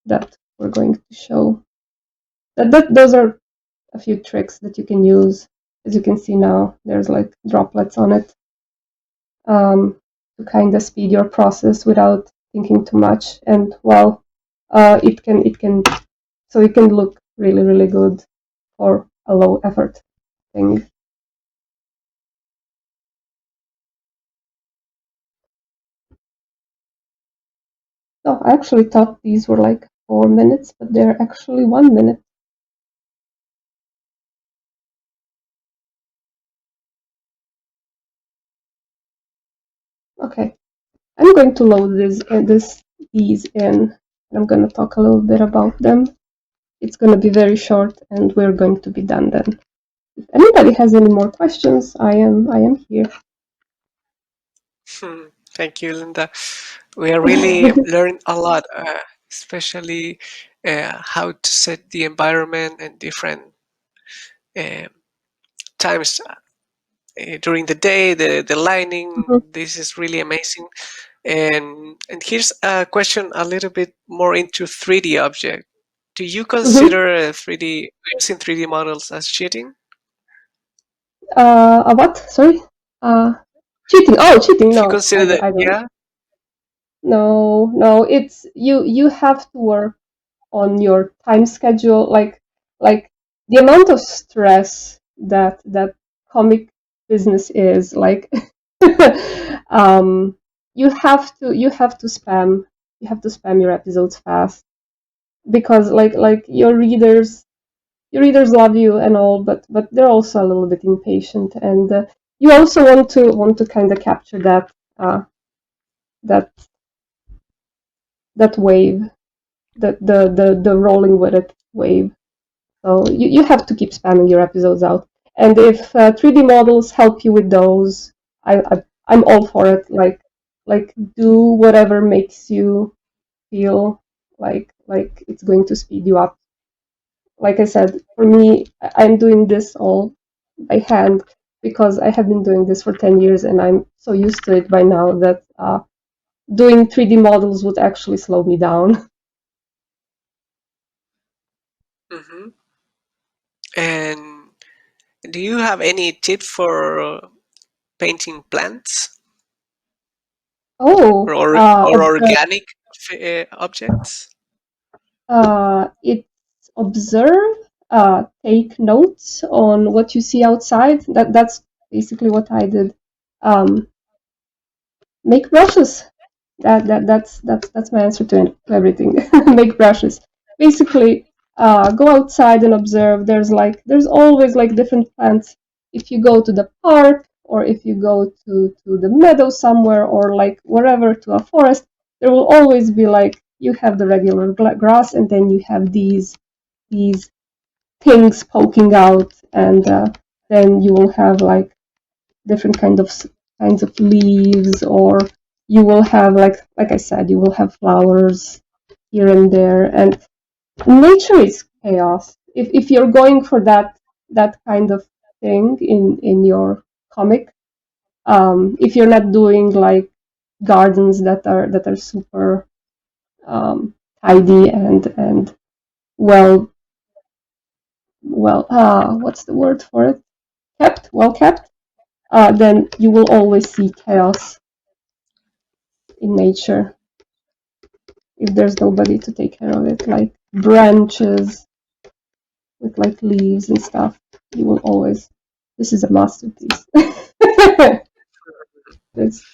that we're going to show. Those are a few tricks that you can use. As you can see now, there's like droplets on it to kind of speed your process without thinking too much. And well, it can look really, really good for a low effort thing. So I actually thought these were like 4 minutes, but they're actually 1 minute. Okay, I'm going to load these in, and I'm going to talk a little bit about them. It's going to be very short, and we're going to be done then. If anybody has any more questions, I am here. Thank you, Linda. We are really learning a lot, especially how to set the environment and different uh, times during the day, the lighting. Mhm. This is really amazing. And here's a question a little bit more into 3D object. Do you Mhm. consider 3D using 3D models as cheating? A what? Sorry. Cheating. Oh, cheating. If you No, consider that, I don't. yeah. No, no. It's you have to work on your time schedule. Like the amount of stress that comic business is like. um, you have to spam your episodes fast, because like your readers love you and all, but they're also a little bit impatient, and you also want to kind of capture that that that wave, the rolling with it wave. So you have to keep spamming your episodes out. And if 3D models help you with those, I'm all for it. Like do whatever makes you feel like it's going to speed you up. Like I said, for me, I'm doing this all by hand because I have been doing this for 10 years and I'm so used to it by now that doing 3D models would actually slow me down. Mm-hmm. And do you have any tips for painting plants Oh, or organic objects? It's observe, take notes on what you see outside. That's basically what I did. Make brushes. That's my answer to everything. Make brushes. Basically, go outside and observe. There's always like different plants. If you go to the park or if you go to the meadow somewhere or like wherever to a forest, there will always be like you have the regular grass and then you have these things poking out and then you will have like different kinds of leaves, or you will have like I said, you will have flowers here and there, and nature is chaos. If you're going for that kind of thing in your comic, if you're not doing like gardens that are super tidy and well what's the word for it, well kept, then you will always see chaos in nature if there's nobody to take care of it, like branches with like leaves and stuff. You will always. This is a masterpiece. This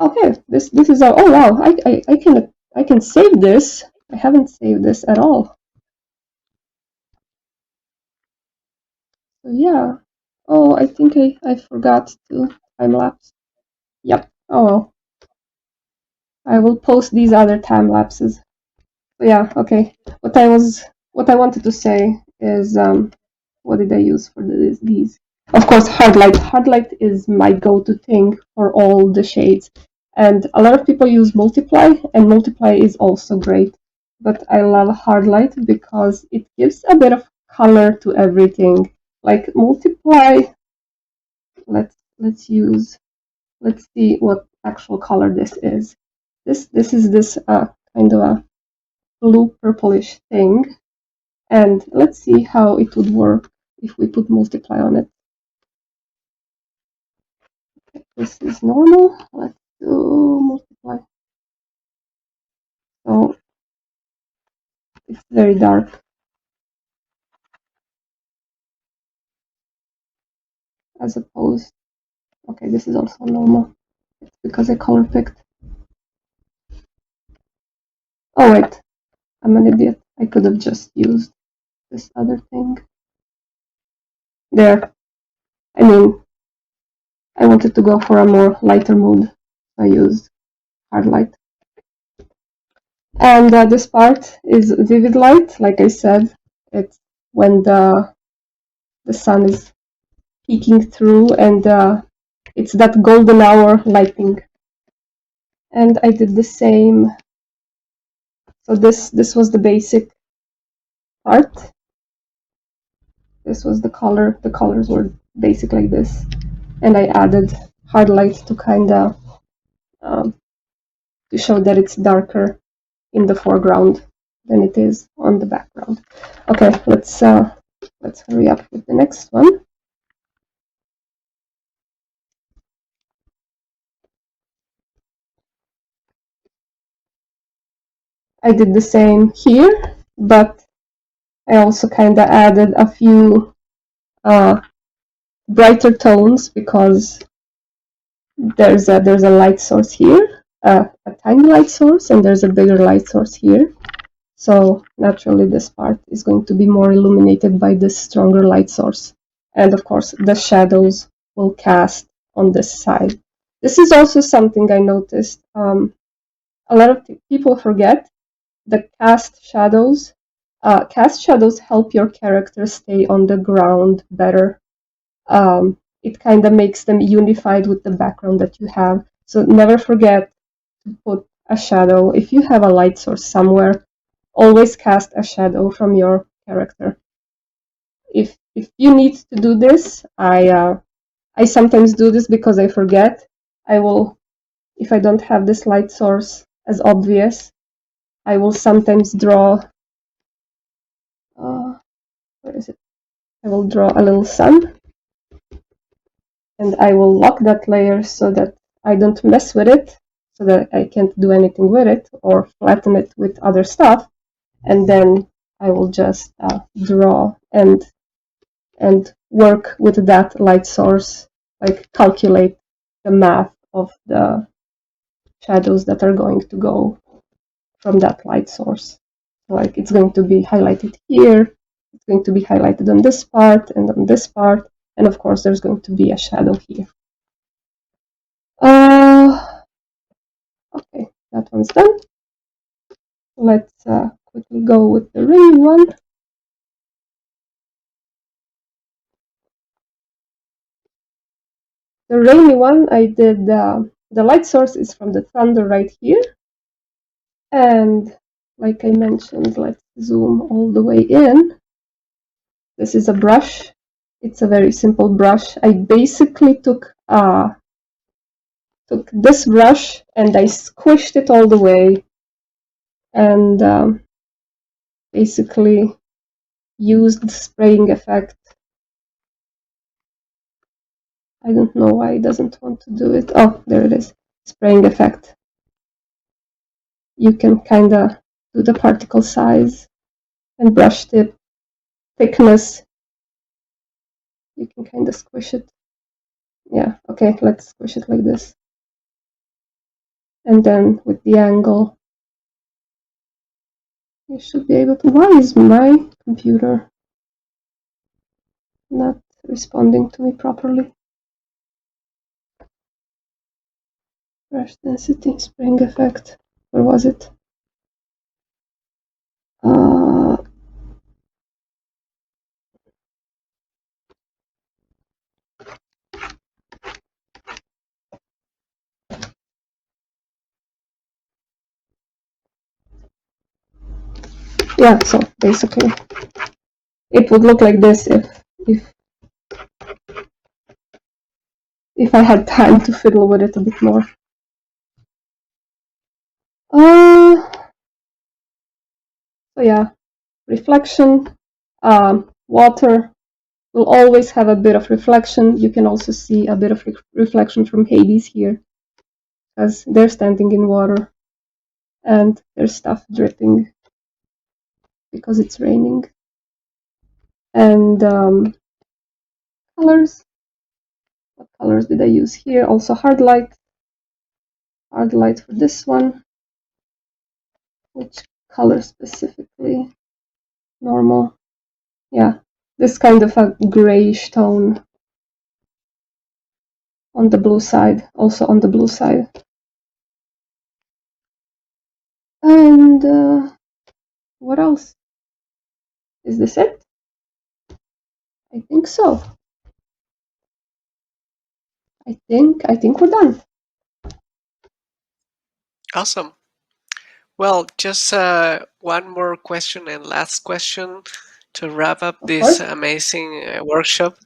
okay. This is a. Oh wow! I can save this. I haven't saved this at all. So yeah. Oh, I think I forgot to time lapse. Yep. Oh well. I will post these other time lapses. Yeah, okay. What I wanted to say is what did I use for these? Of course, hardlight. Hardlight is my go-to thing for all the shades, and a lot of people use multiply, and multiply is also great. But I love hardlight because it gives a bit of color to everything. Like multiply. Let's use. Let's see what actual color this is. This is this kind of a blue purplish thing, and let's see how it would work if we put multiply on it. This is normal. Let's do multiply. So it's very dark as opposed. Okay, this is also normal. It's because I color picked. Oh wait, I'm an idiot. I could have just used this other thing. There. I mean, I wanted to go for a more lighter mood. I used hard light. And this part is vivid light. Like I said, it's when the sun is peeking through, and it's that golden hour lighting. And I did the same. So this was the basic part. This was the color. The colors were basic like this, and I added hard light to kind of to show that it's darker in the foreground than it is on the background. Okay, let's hurry up with the next one. I did the same here, but I also kind of added a few brighter tones because there's a light source here, a tiny light source, and there's a bigger light source here. So naturally this part is going to be more illuminated by this stronger light source. And of course the shadows will cast on this side. This is also something I noticed. A lot of people forget the cast shadows. Cast shadows help your character stay on the ground better. It kind of makes them unified with the background that you have. So never forget to put a shadow. If you have a light source somewhere, always cast a shadow from your character. If you need to do this, I sometimes do this because I forget. I will, if I don't have this light source as obvious, I will sometimes draw. Where is it? I will draw a little sun, and I will lock that layer so that I don't mess with it, so that I can't do anything with it or flatten it with other stuff. And then I will just draw and work with that light source, like calculate the math of the shadows that are going to go from that light source. Like it's going to be highlighted here, it's going to be highlighted on this part and on this part, and of course there's going to be a shadow here. Okay, that one's done. Let's quickly go with the rainy one. The rainy one, I did, the light source is from the thunder right here. And like I mentioned, let's zoom all the way in. This is a brush. It's a very simple brush. I basically took this brush and I squished it all the way and basically used the spraying effect. I don't know why it doesn't want to do it. Oh, there it is. Spraying effect. You can kind of do the particle size and brush tip thickness. You can kind of squish it. Yeah, okay, let's squish it like this. And then with the angle, you should be able to. Why is my computer not responding to me properly? Brush density, spring effect. Where was it? Yeah, so basically it would look like this if I had time to fiddle with it a bit more. So yeah, reflection, water will always have a bit of reflection. You can also see a bit of reflection from Hades here, because they're standing in water and there's stuff dripping because it's raining. And colors. What colors did I use here? Also hard light. Hard light for this one. Which color specifically? Normal. Yeah, this kind of a grayish tone on the blue side, also on the blue side. And what else? Is this it? I think so. I think we're done. Awesome. Well, just one more question and last question to wrap up this amazing workshop.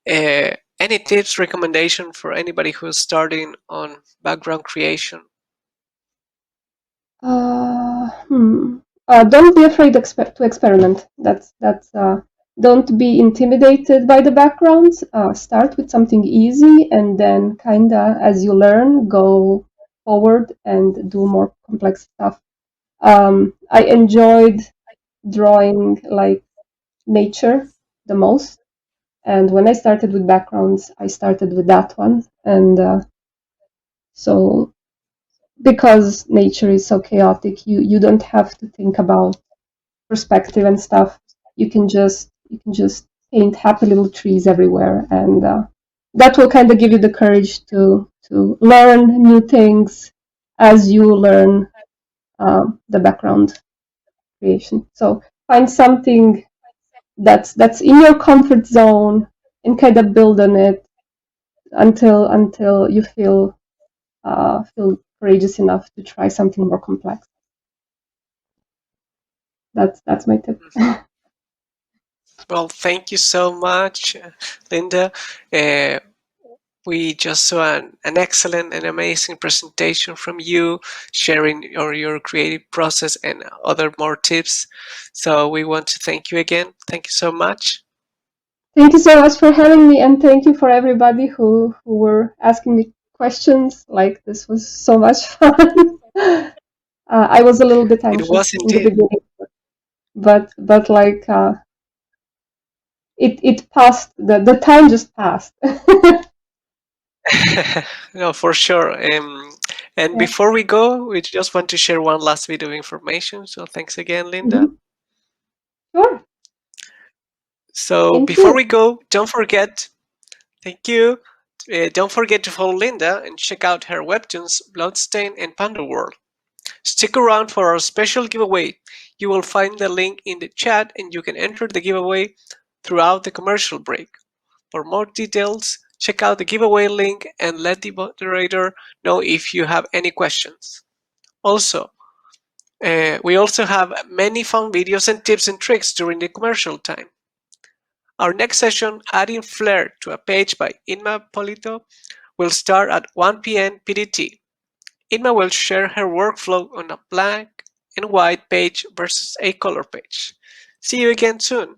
Any tips, recommendation for anybody who's starting on background creation? Don't be afraid to experiment. That's don't be intimidated by the backgrounds. Start with something easy, and then kinda as you learn, go forward and do more complex stuff. I enjoyed drawing like nature the most, and when I started with backgrounds, I started with that one, and so because nature is so chaotic, you don't have to think about perspective and stuff. You can just paint happy little trees everywhere, and that will kind of give you the courage to learn new things as you learn the background creation. So find something that's in your comfort zone and kind of build on it until you feel courageous enough to try something more complex. That's my tip. Well, thank you so much, Linda. Uh, we just saw an excellent and amazing presentation from you, sharing your creative process and other more tips. So we want to thank you again. Thank you so much. Thank you so much for having me, and thank you for everybody who were asking me questions. Like, this was so much fun. I was a little bit It was anxious in the indeed. beginning, but like it passed. The time just passed. No, for sure. And Yeah. before we go, we just want to share one last bit of information. So thanks again, Linda. Mhm. Sure. So Thank before you. we go, don't forget, thank you. Don't forget to follow Linda and check out her webtoons, Blood Stain and Punderworld. Stick around for our special giveaway. You will find the link in the chat and you can enter the giveaway throughout the commercial break. For more details, check out the giveaway link and let the moderator know if you have any questions. Also, we also have many fun videos and tips and tricks during the commercial time. Our next session, Adding Flair to a Page by Inma Polito, will start at 1 p.m. PDT. Inma will share her workflow on a black and white page versus a color page. See you again soon.